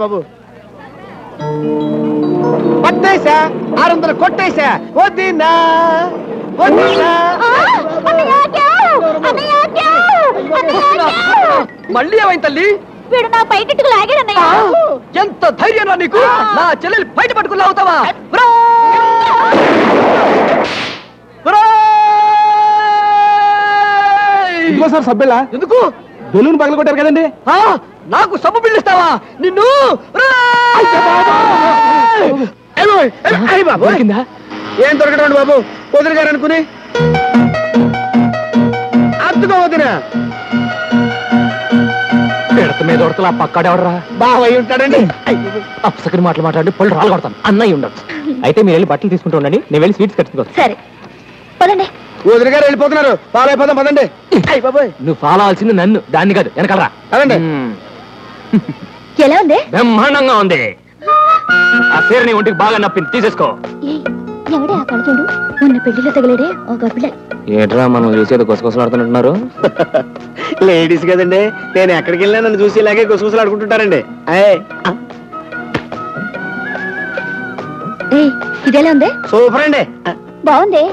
బాబు పట్టేసా 600 కొట్టేసా వద్దినా మళ్ళీ ఏమైంది తల్లి? వీడు నా బయటకు లాగాడన్నయ్య. ఎంత ధైర్యం నీకు? నా చెల్లెలు బయట పట్టుకుని అవుతావా? సార్ సబ్బెలా ఎందుకు బెలూన్ పగల కొట్టారు కదండి. నాకు సబ్బు పిల్లిస్తావా నిన్ను? ఏం దొరకడం బాబు వదిలి గారు అనుకుని అద్దుకో వదిన పిడత మీద ఉడతలు ఆ పక్కాడెవడరా బావయ్య ఉంటాడండి. అప్సకరి మాటలు మాట్లాడి పళ్ళు రాళ్ళు కొడతాను అన్నయ్య ఉండదు. అయితే మీరు వెళ్ళి బట్టలు తీసుకుంటూ ఉండండి, నేను వెళ్ళి స్వీట్స్ కట్టుకోవచ్చు. సరే పదండి. వదిలి గారు వెళ్ళిపోతున్నారు. ఫాలో అయిపోదాం పదండి. బాబాయ్ నువ్వు ఫాలో అవ్వాల్సింది నన్ను, దాన్ని కాదు వెనకలరా. అదండి ఎలా ఉంది? బ్రహ్మాండంగా ఉంది. ఆ చీర నీ ఒంటికి బాగా నప్పింది, తీసేసుకో. ఎవడే ఆ కళ చూడు, మొన్న పెళ్లిలో తగిలేడే ఒక పిల్ల. ఏట్రా మనం చూసేది గుసగుసలాడుతున్నట్టున్నారు? లేడీస్ కదండి, నేను ఎక్కడికి వెళ్ళినా నన్ను చూసి ఇలాగే గుసగుసలు ఆడుకుంటుంటారండి. ఇదేలా ఉంది? సూపర్ అండి. బాగుంది.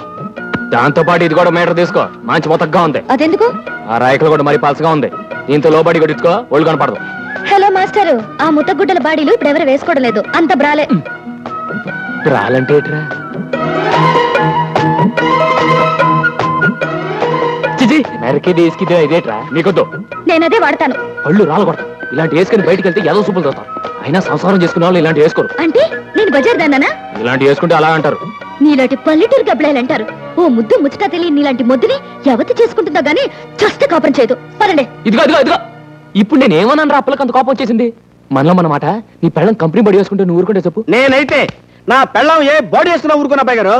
దాంతో పాటు ఇది కూడా మీటర్ తీసుకో, మంచి మొత్తగా ఉంది. అదెందుకు? ఆ రాయకలు కూడా మరి పలసగా ఉంది, దీంతో లోబడి కూడా ఇచ్చుకో, ఒళ్ళు కనపడదు. హలో మాస్టరు, ఆ ముత్తగుడ్డల బాడీలు ఇప్పుడు ఎవరు వేసుకోవడం లేదు, అంత బ్రాలే. బ్రాలంటే ఏట్రా? మెరకి తీసుకిదే ఇదేట్రా నీకొద్దు. నేనదే వాడతాను. పళ్ళు రాళ్ళు కొడతా. ఇలాంటి వేసుకుని బయటికి వెళ్తే ఏదో సూపులు తోతారు. అయినా సంసారం చేసుకునే వాళ్ళు ఇలాంటి వేసుకోరు. అంటే నేను బజార్ దానా? ఇలాంటి వేసుకుంటే అలా అంటారు. నీలాంటి పల్లెటూరు గబ్బలాయలు అంటారు. ఓ ముద్దు ముచ్చట తెలియని నీలాంటి ముద్దుని ఎవతి చేసుకుంటుందో గానీ చస్తే కాపురం చేయదు. పదండి. ఇదిగో ఇదిగో ఇదిగో, ఇప్పుడు నేను ఏమన్నాను రా అప్పలకు అంత కోపం వచ్చేసింది? మనలో మన మాట, నీ పెళ్ళం కంపెనీ బడి వేసుకుంటే నువ్వు ఊరుకుంటే చెప్పు. నేనైతే నా పెళ్ళం ఏ బాడీ వేసుకున్నా ఊరుకున్నా అబ్బాయి గారు.